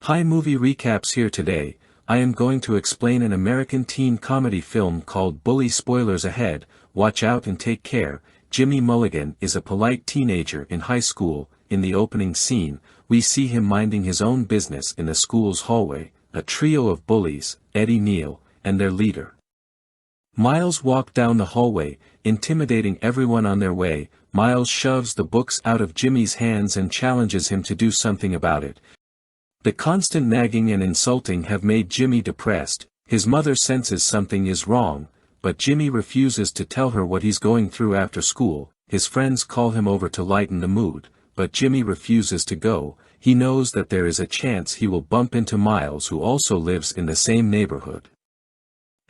Hi, movie recaps here today. I am going to explain an American teen comedy film called Bully. Spoilers ahead, watch out and take care. Jimmy Mulligan is a polite teenager in high school. In the opening scene, we see him minding his own business in the school's hallway, a trio of bullies, Eddie, Neil, and their leader. Miles walk down the hallway, intimidating everyone on their way. Miles shoves the books out of Jimmy's hands and challenges him to do something about it. The constant nagging and insulting have made Jimmy depressed. His mother senses something is wrong, but Jimmy refuses to tell her what he's going through after school. His friends call him over to lighten the mood, but Jimmy refuses to go. He knows that there is a chance he will bump into Miles, who also lives in the same neighborhood.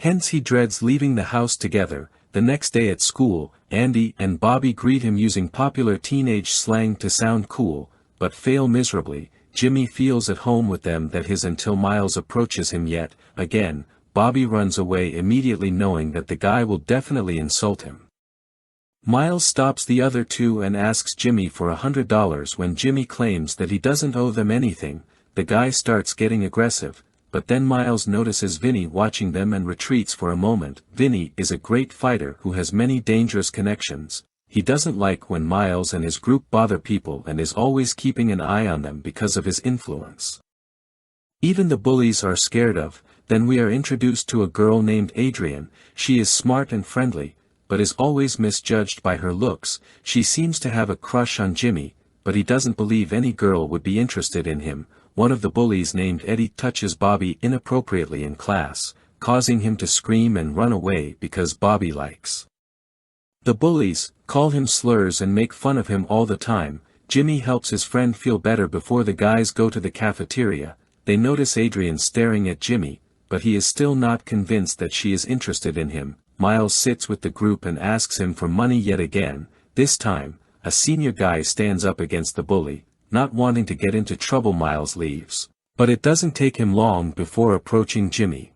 Hence he dreads leaving the house together. The next day at school, Andy and Bobby greet him using popular teenage slang to sound cool, but fail miserably. Jimmy feels at home with them until Miles approaches him yet again. Bobby runs away immediately, knowing that the guy will definitely insult him. Miles stops the other two and asks Jimmy for $100 when Jimmy claims that he doesn't owe them anything. The guy starts getting aggressive, but then Miles notices Vinny watching them and retreats for a moment. Vinny is a great fighter who has many dangerous connections. He doesn't like when Miles and his group bother people and is always keeping an eye on them because of his influence. Even the bullies are scared of. Then we are introduced to a girl named Adrienne. She is smart and friendly, but is always misjudged by her looks. She seems to have a crush on Jimmy, but he doesn't believe any girl would be interested in him. One of the bullies named Eddie touches Bobby inappropriately in class, causing him to scream and run away because Bobby likes. The bullies call him slurs and make fun of him all the time. Jimmy helps his friend feel better before the guys go to the cafeteria. They notice Adrienne staring at Jimmy, but he is still not convinced that she is interested in him. Miles sits with the group and asks him for money yet again. This time, a senior guy stands up against the bully. Not wanting to get into trouble, Miles leaves. But it doesn't take him long before approaching Jimmy.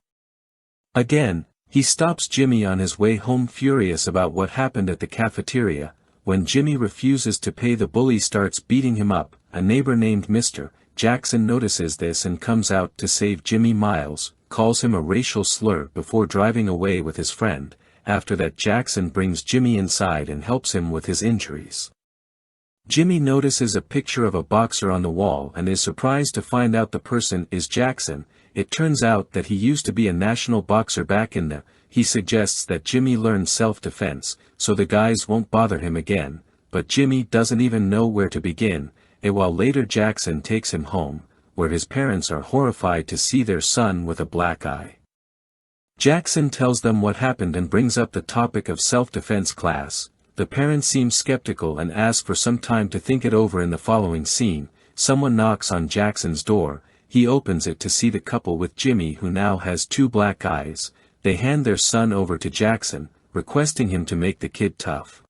Again, he stops Jimmy on his way home, furious about what happened at the cafeteria. When Jimmy refuses to pay, the bully starts beating him up. A neighbor named Mr. Jackson notices this and comes out to save Jimmy. Miles calls him a racial slur before driving away with his friend. After that, Jackson brings Jimmy inside and helps him with his injuries. Jimmy notices a picture of a boxer on the wall and is surprised to find out the person is Jackson. It turns out that he used to be a national boxer back in the. He suggests that Jimmy learn self-defense, so the guys won't bother him again, but Jimmy doesn't even know where to begin. A while later, Jackson takes him home, where his parents are horrified to see their son with a black eye. Jackson tells them what happened and brings up the topic of self-defense class. The parents seem skeptical and ask for some time to think it over. In the following scene, someone knocks on Jackson's door. He opens it to see the couple with Jimmy, who now has two black eyes. They hand their son over to Jackson, requesting him to make the kid tough.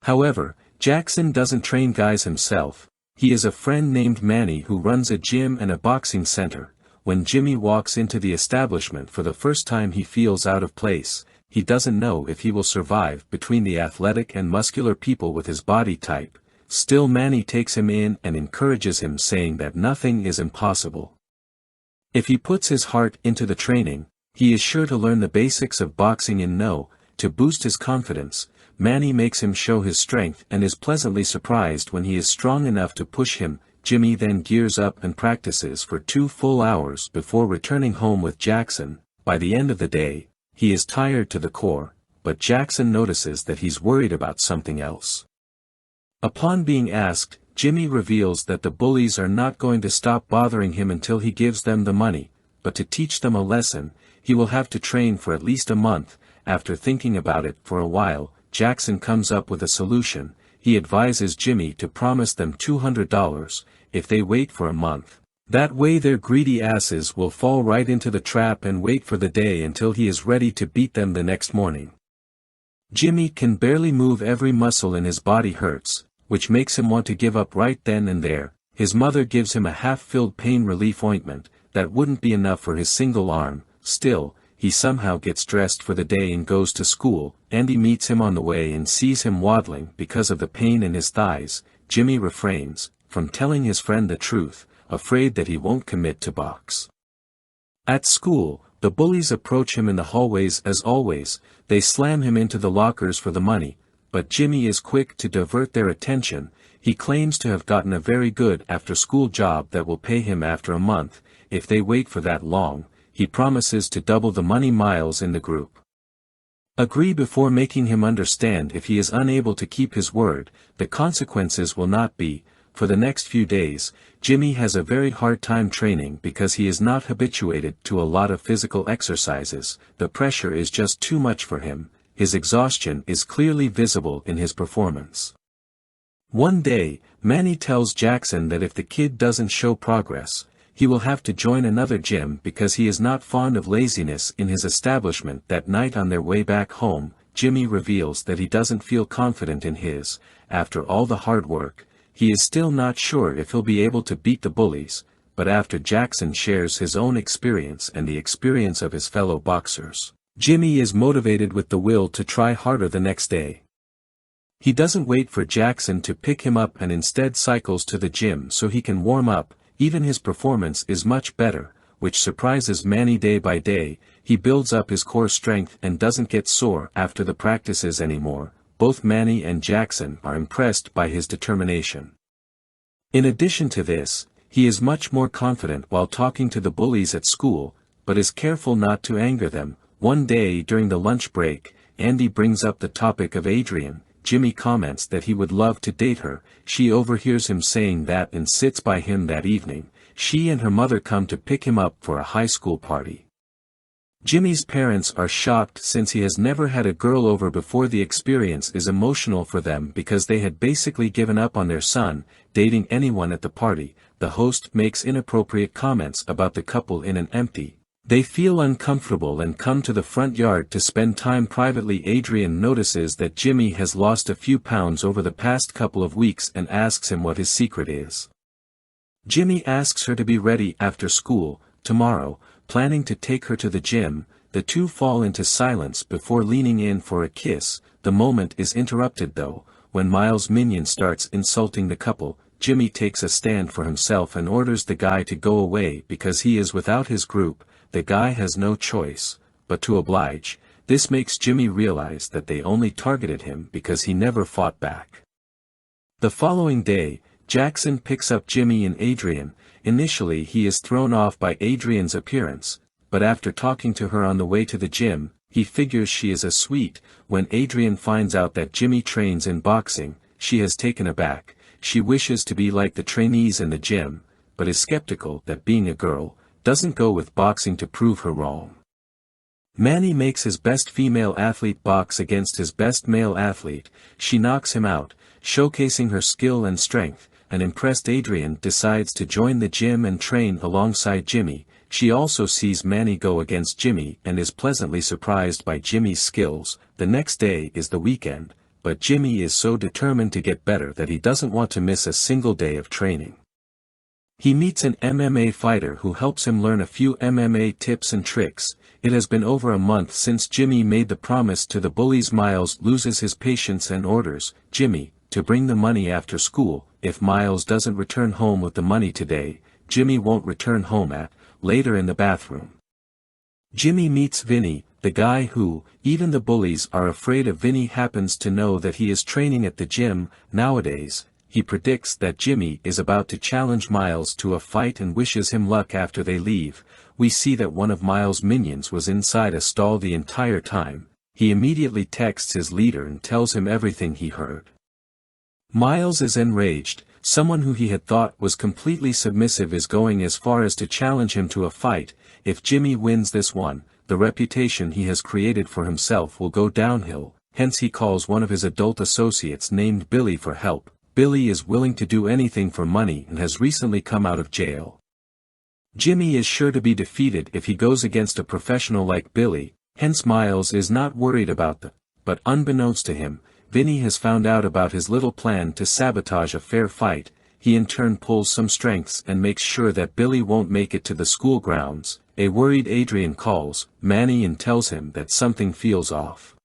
However, Jackson doesn't train guys himself. He has a friend named Manny who runs a gym and a boxing center. When Jimmy walks into the establishment for the first time, he feels out of place. He doesn't know if he will survive between the athletic and muscular people with his body type. Still, Manny takes him in and encourages him, saying that nothing is impossible. If he puts his heart into the training, he is sure to learn the basics of boxing. To boost his confidence, Manny makes him show his strength and is pleasantly surprised when he is strong enough to push him. Jimmy then gears up and practices for 2 full hours before returning home with Jackson. By the end of the day, he is tired to the core, but Jackson notices that he's worried about something else. Upon being asked, Jimmy reveals that the bullies are not going to stop bothering him until he gives them the money, but to teach them a lesson, he will have to train for at least a month. After thinking about it for a while, Jackson comes up with a solution. He advises Jimmy to promise them $200 if they wait for a month. That way their greedy asses will fall right into the trap and wait for the day until he is ready to beat them the next morning. Jimmy can barely move, every muscle in his body hurts, which makes him want to give up right then and there. His mother gives him a half-filled pain relief ointment. That wouldn't be enough for his single arm. Still, he somehow gets dressed for the day and goes to school. Andy meets him on the way and sees him waddling because of the pain in his thighs. Jimmy refrains from telling his friend the truth. afraid that he won't commit to box. At school, the bullies approach him in the hallways as always. They slam him into the lockers for the money, but Jimmy is quick to divert their attention. He claims to have gotten a very good after-school job that will pay him after a month. If they wait for that long, he promises to double the money. Miles in the group agree before making him understand if he is unable to keep his word, the consequences will not be. For the next few days, Jimmy has a very hard time training because he is not habituated to a lot of physical exercises. The pressure is just too much for him. His exhaustion is clearly visible in his performance. One day, Manny tells Jackson that if the kid doesn't show progress, he will have to join another gym because he is not fond of laziness in his establishment. That night on their way back home, Jimmy reveals that he doesn't feel confident in his, after all the hard work. He is still not sure if he'll be able to beat the bullies, but after Jackson shares his own experience and the experience of his fellow boxers, Jimmy is motivated with the will to try harder the next day. He doesn't wait for Jackson to pick him up and instead cycles to the gym so he can warm up. Even his performance is much better, which surprises Manny. Day by day, he builds up his core strength and doesn't get sore after the practices anymore. Both Manny and Jackson are impressed by his determination. In addition to this, he is much more confident while talking to the bullies at school, but is careful not to anger them. One day during the lunch break, Andy brings up the topic of Adrian. Jimmy comments that he would love to date her. She overhears him saying that and sits by him that evening. She and her mother come to pick him up for a high school party. Jimmy's parents are shocked since he has never had a girl over before. The experience is emotional for them because they had basically given up on their son dating anyone at the party. The host makes inappropriate comments about the couple in an empty. They feel uncomfortable and come to the front yard to spend time privately. Adrian notices that Jimmy has lost a few pounds over the past couple of weeks and asks him what his secret is. Jimmy asks her to be ready after school, tomorrow, planning to take her to the gym. The two fall into silence before leaning in for a kiss. The moment is interrupted though, when Miles' minion starts insulting the couple. Jimmy takes a stand for himself and orders the guy to go away because he is without his group. The guy has no choice but to oblige. This makes Jimmy realize that they only targeted him because he never fought back. The following day, Jackson picks up Jimmy and Adrian. Initially he is thrown off by Adrian's appearance, but after talking to her on the way to the gym, he figures she is a sweet. When Adrian finds out that Jimmy trains in boxing, she is taken aback. She wishes to be like the trainees in the gym, but is skeptical that being a girl doesn't go with boxing to prove her wrong. Manny makes his best female athlete box against his best male athlete. She knocks him out, showcasing her skill and strength. An impressed Adrian decides to join the gym and train alongside Jimmy. She also sees Manny go against Jimmy and is pleasantly surprised by Jimmy's skills. The next day is the weekend, but Jimmy is so determined to get better that he doesn't want to miss a single day of training. He meets an MMA fighter who helps him learn a few MMA tips and tricks. It has been over a month since Jimmy made the promise to the bullies. Miles loses his patience and orders Jimmy to bring the money after school. If Miles doesn't return home with the money today, Jimmy won't return home. Later in the bathroom, Jimmy meets Vinny, the guy who, even the bullies are afraid of. Vinny happens to know that he is training at the gym nowadays. He predicts that Jimmy is about to challenge Miles to a fight and wishes him luck. After they leave, we see that one of Miles' minions was inside a stall the entire time. He immediately texts his leader and tells him everything he heard. Miles is enraged. Someone who he had thought was completely submissive is going as far as to challenge him to a fight. If Jimmy wins this one, the reputation he has created for himself will go downhill. Hence he calls one of his adult associates named Billy for help. Billy is willing to do anything for money and has recently come out of jail. Jimmy is sure to be defeated if he goes against a professional like Billy, hence Miles is not worried about that. But unbeknownst to him, Vinny has found out about his little plan to sabotage a fair fight. He in turn pulls some strengths and makes sure that Billy won't make it to the school grounds. A worried Adrian calls Manny and tells him that something feels off.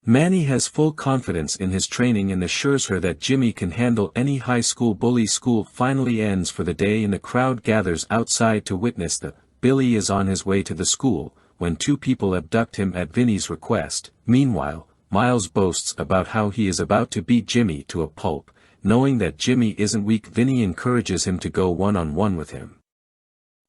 Manny has full confidence in his training and assures her that Jimmy can handle any high school bully. School finally ends for the day and the crowd gathers outside to witness the Billy is on his way to the school, when two people abduct him at Vinny's request. Meanwhile, Miles boasts about how he is about to beat Jimmy to a pulp. Knowing that Jimmy isn't weak, Vinny encourages him to go one-on-one with him.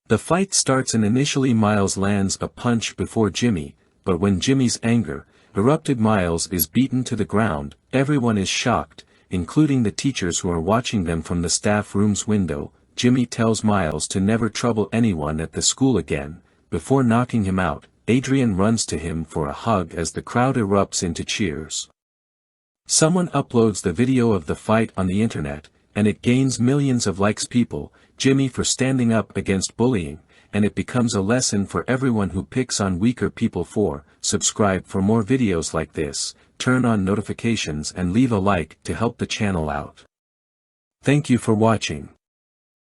The fight starts and initially Miles lands a punch before Jimmy, but when Jimmy's anger erupted, Miles is beaten to the ground. Everyone is shocked, including the teachers who are watching them from the staff room's window. Jimmy tells Miles to never trouble anyone at the school again. Before knocking him out, Adrian runs to him for a hug as the crowd erupts into cheers. Someone uploads the video of the fight on the internet, and it gains millions of likes. People, Jimmy for standing up against bullying, and it becomes a lesson for everyone who picks on weaker people. Subscribe for more videos like this, turn on notifications and leave a like to help the channel out. Thank you for watching.